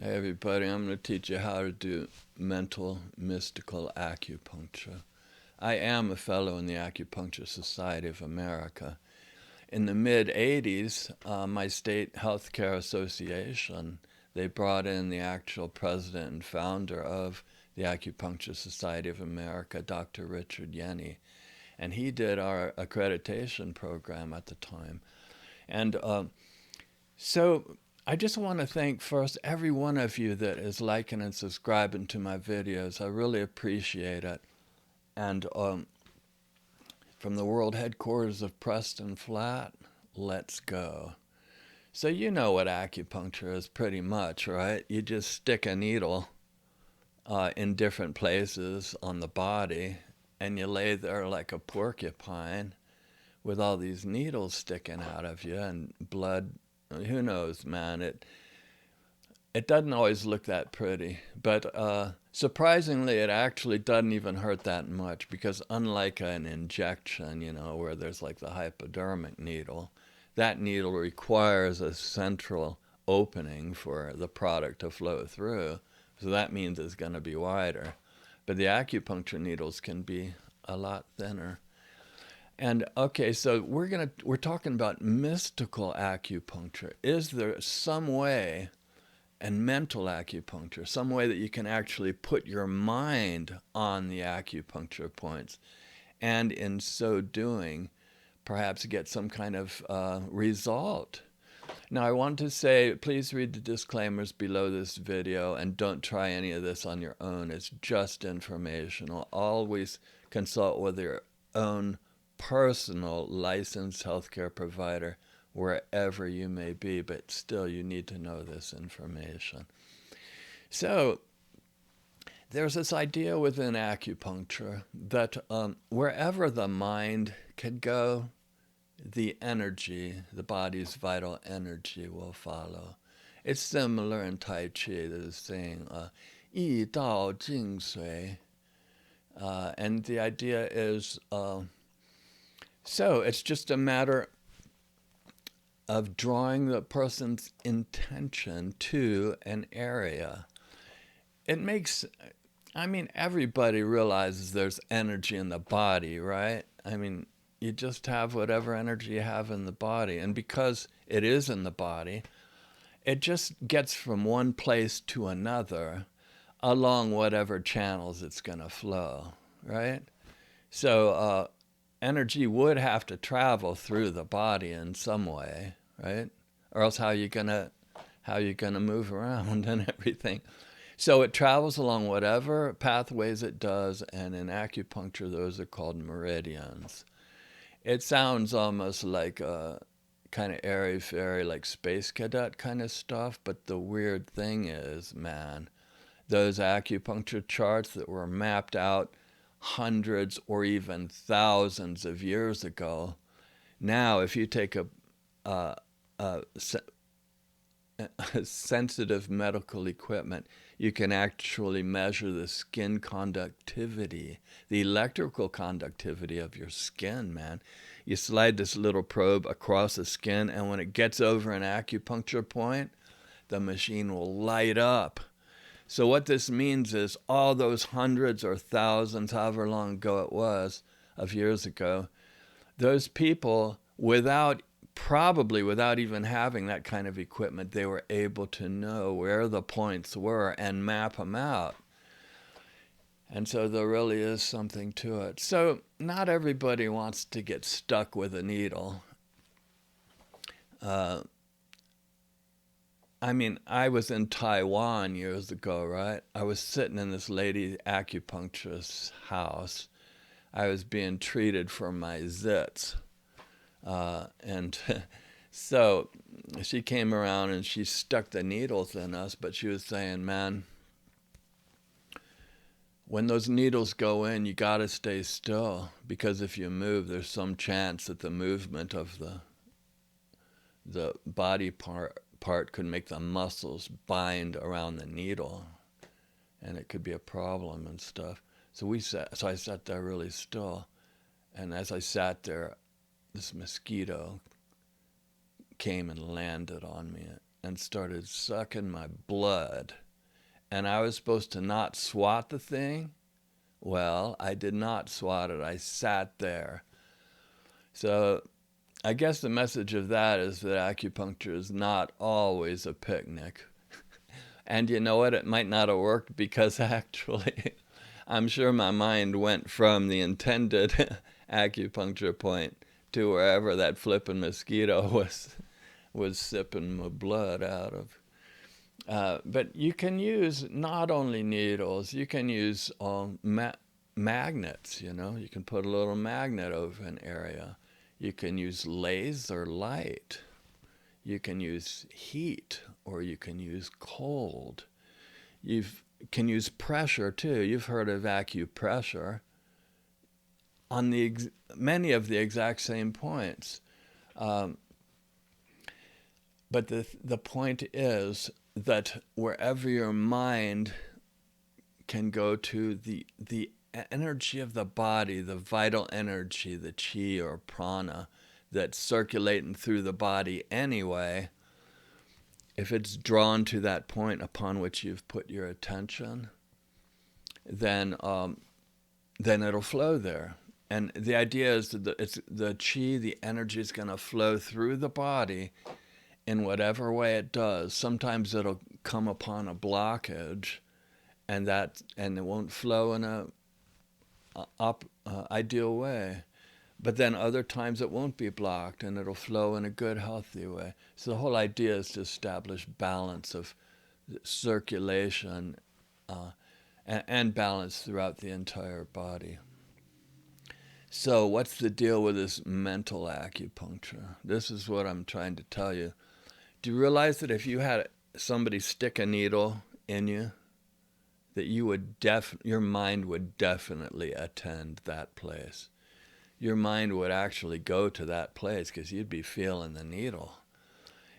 Hey everybody, I'm going to teach you how to do mental mystical acupuncture. I am a fellow in the Acupuncture Society of America. In the mid 80s, my state healthcare association, they brought in the actual president and founder of the Acupuncture Society of America, Dr. Richard Yenny, and he did our accreditation program at the time. And so I just want to thank first every one of you that is liking and subscribing to my videos. I really appreciate it. And from the world headquarters of Preston Flat, let's go. So you know what acupuncture is pretty much, right? You just stick a needle in different places on the body and you lay there like a porcupine with all these needles sticking out of you and blood. Who knows, man? It doesn't always look that pretty, but surprisingly, it actually doesn't even hurt that much because unlike an injection, where there's like the hypodermic needle, that needle requires a central opening for the product to flow through. So that means it's going to be wider. But the acupuncture needles can be a lot thinner. And okay, so we're talking about mystical acupuncture. Is there some way, and mental acupuncture, some way that you can actually put your mind on the acupuncture points, and in so doing, perhaps get some kind of result? Now, I want to say, please read the disclaimers below this video and don't try any of this on your own. It's just informational. Always consult with your own personal licensed healthcare provider wherever you may be, but still you need to know this information. So there's this idea within acupuncture that wherever the mind can go, the energy, the body's vital energy will follow. It's similar in Tai Chi, there's saying, 易道尽随. And the idea is, so it's just a matter of drawing the person's intention to an area. Everybody realizes there's energy in the body, right? You just have whatever energy you have in the body. And because it is in the body, it just gets from one place to another along whatever channels it's going to flow, right? So energy would have to travel through the body in some way, right? Or else how you gonna move around and everything? So it travels along whatever pathways it does, and in acupuncture, those are called meridians. It sounds almost like a kind of airy-fairy, like space cadet kind of stuff, but the weird thing is, man, those acupuncture charts that were mapped out hundreds or even thousands of years ago, now if you take a sensitive medical equipment, you can actually measure the skin conductivity, the electrical conductivity of your skin, man. You slide this little probe across the skin, and when it gets over an acupuncture point, the machine will light up. So what this means is all those hundreds or thousands, however long ago it was, of years ago, those people, probably without even having that kind of equipment, they were able to know where the points were and map them out. And so there really is something to it. So not everybody wants to get stuck with a needle. I was in Taiwan years ago, right? I was sitting in this lady acupuncturist's house. I was being treated for my zits. And so she came around and she stuck the needles in us, but she was saying, man, when those needles go in, you got to stay still, because if you move, there's some chance that the movement of the body part could make the muscles bind around the needle, and it could be a problem and stuff. So I sat there really still, and as I sat there, this mosquito came and landed on me. and started sucking my blood. And I was supposed to not swat the thing. Well, I did not swat it. I sat there. So I guess the message of that is that acupuncture is not always a picnic. And you know what? It might not have worked because actually I'm sure my mind went from the intended acupuncture point to wherever that flippin' mosquito was sipping my blood out of. But you can use not only needles, you can use magnets, You can put a little magnet over an area. You can use laser light. You can use heat, or you can use cold. You can use pressure too. You've heard of acupressure on many of the exact same points. But the point is that wherever your mind can go to, the energy of the body, the vital energy, the chi or prana that's circulating through the body anyway, if it's drawn to that point upon which you've put your attention, then it'll flow there. And the idea is that the chi, the energy is going to flow through the body in whatever way it does. Sometimes it'll come upon a blockage, and it won't flow in a ideal way. But then other times it won't be blocked, and it'll flow in a good, healthy way. So the whole idea is to establish balance of circulation and balance throughout the entire body. So what's the deal with this mental acupuncture? This is what I'm trying to tell you. Do you realize that if you had somebody stick a needle in you, that your mind would definitely attend that place? Your mind would actually go to that place because you'd be feeling the needle.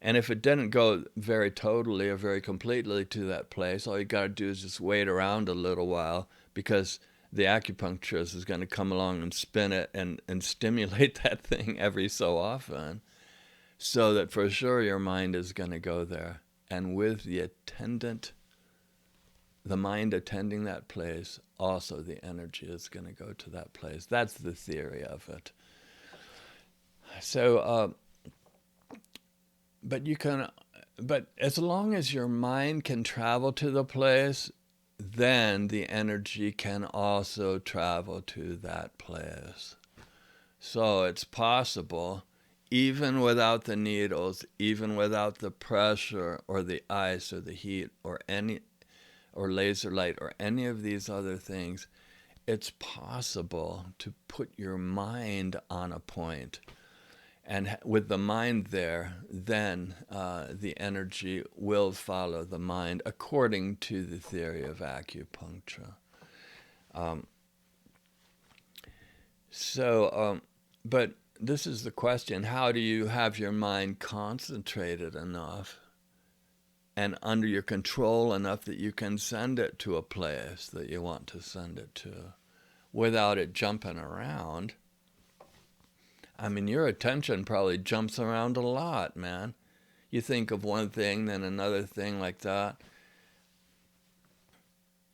And if it didn't go very totally or very completely to that place, all you got to do is just wait around a little while, because the acupuncturist is going to come along and spin it and stimulate that thing every so often, so that for sure your mind is going to go there. And with the mind attending that place, also the energy is going to go to that place. That's the theory of it. So, but as long as your mind can travel to the place, then the energy can also travel to that place. So it's possible, even without the needles, even without the pressure or the ice or the heat or laser light or any of these other things, it's possible to put your mind on a point. And with the mind there, then the energy will follow the mind according to the theory of acupuncture. But this is the question: how do you have your mind concentrated enough and under your control enough that you can send it to a place that you want to send it to without it jumping around? I mean, your attention probably jumps around a lot, man. You think of one thing, then another thing like that.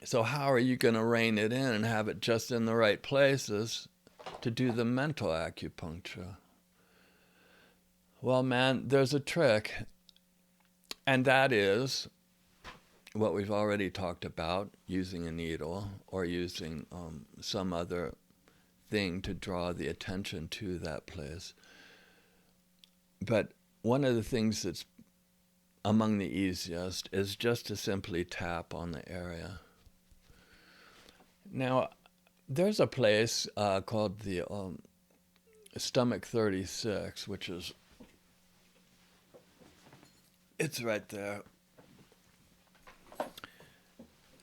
So how are you going to rein it in and have it just in the right places to do the mental acupuncture? Well, man, there's a trick. And that is what we've already talked about, using a needle or using some other thing to draw the attention to that place. But one of the things that's among the easiest is just to simply tap on the area. Now, there's a place called the Stomach 36, which is, it's right there.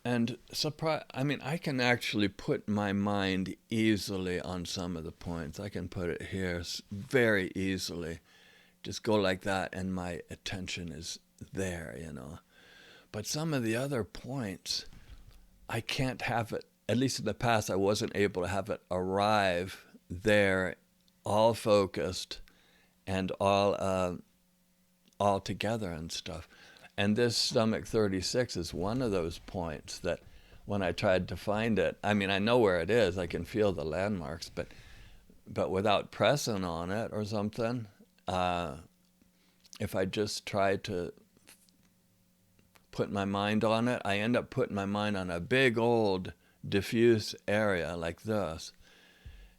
And I can actually put my mind easily on some of the points. I can put it here very easily. Just go like that and my attention is there, But some of the other points, I can't have it, at least in the past, I wasn't able to have it arrive there all focused and all all together and stuff. And this stomach 36 is one of those points that when I tried to find it, I mean, I know where it is, I can feel the landmarks, but without pressing on it or something, if I just try to put my mind on it, I end up putting my mind on a big old diffuse area like this.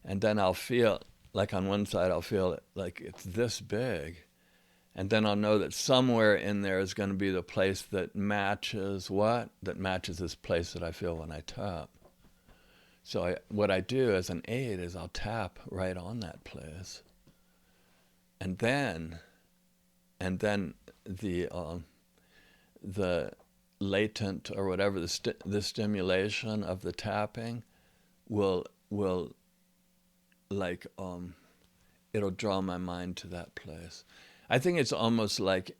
And then I'll feel, like on one side, I'll feel it like it's this big. And then I'll know that somewhere in there is going to be the place that matches what? That matches this place that I feel when I tap. So what I do as an aid is I'll tap right on that place. And then the latent or whatever, the stimulation of the tapping will like, it'll draw my mind to that place. I think it's almost like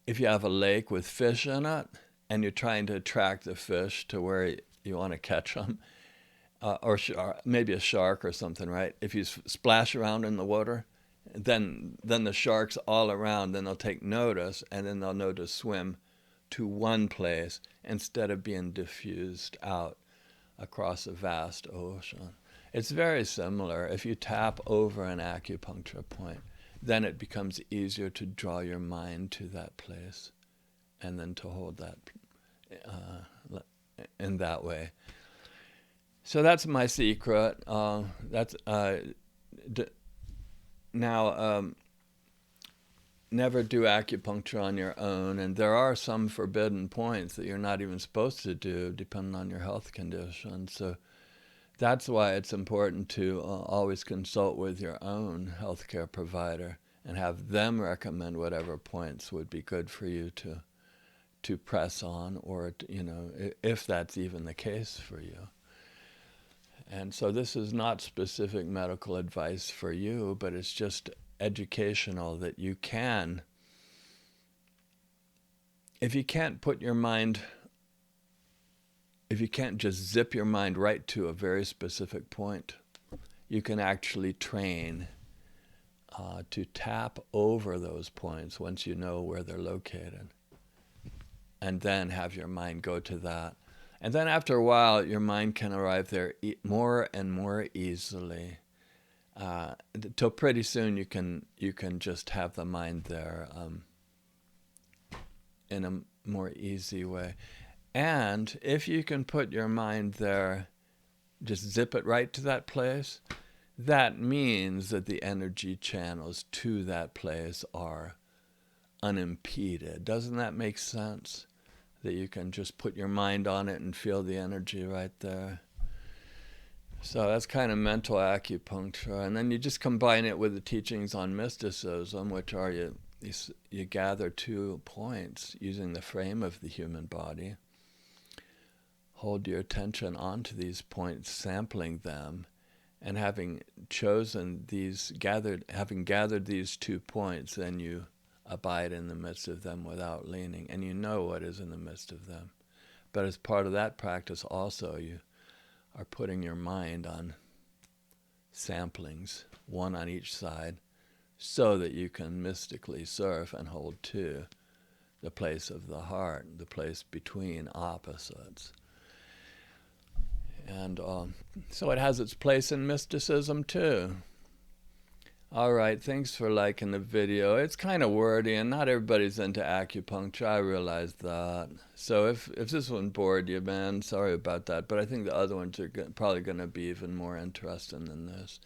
if you have a lake with fish in it and you're trying to attract the fish to where you want to catch them, or maybe a shark or something, right? If you splash around in the water, then the sharks all around, then they'll take notice, and then they'll know to swim to one place instead of being diffused out across a vast ocean. It's very similar. If you tap over an acupuncture point, then it becomes easier to draw your mind to that place and then to hold that in that way. So that's my secret. Never do acupuncture on your own, and there are some forbidden points that you're not even supposed to do depending on your health condition. So that's why it's important to always consult with your own healthcare provider and have them recommend whatever points would be good for you to press on, or if that's even the case for you. And so this is not specific medical advice for you, but it's just educational that you can, if you can't just zip your mind right to a very specific point, you can actually train to tap over those points once you know where they're located, and then have your mind go to that. And then after a while, your mind can arrive there more and more easily, till pretty soon you can just have the mind there in a more easy way. And if you can put your mind there, just zip it right to that place, that means that the energy channels to that place are unimpeded. Doesn't that make sense? That you can just put your mind on it and feel the energy right there. So that's kind of mental acupuncture. And then you just combine it with the teachings on mysticism, which are you gather 2 points using the frame of the human body. Hold your attention onto these points, sampling them, and having gathered these 2 points, then you abide in the midst of them without leaning, and you know what is in the midst of them. But as part of that practice also, you are putting your mind on samplings, one on each side, so that you can mystically surf and hold to the place of the heart, the place between opposites. And so it has its place in mysticism too. All right, thanks for liking the video. It's kind of wordy, and not everybody's into acupuncture. I realize that. So if this one bored you, man, sorry about that. But I think the other ones are probably going to be even more interesting than this.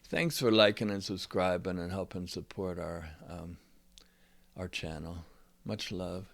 Thanks for liking and subscribing and helping support our channel. Much love.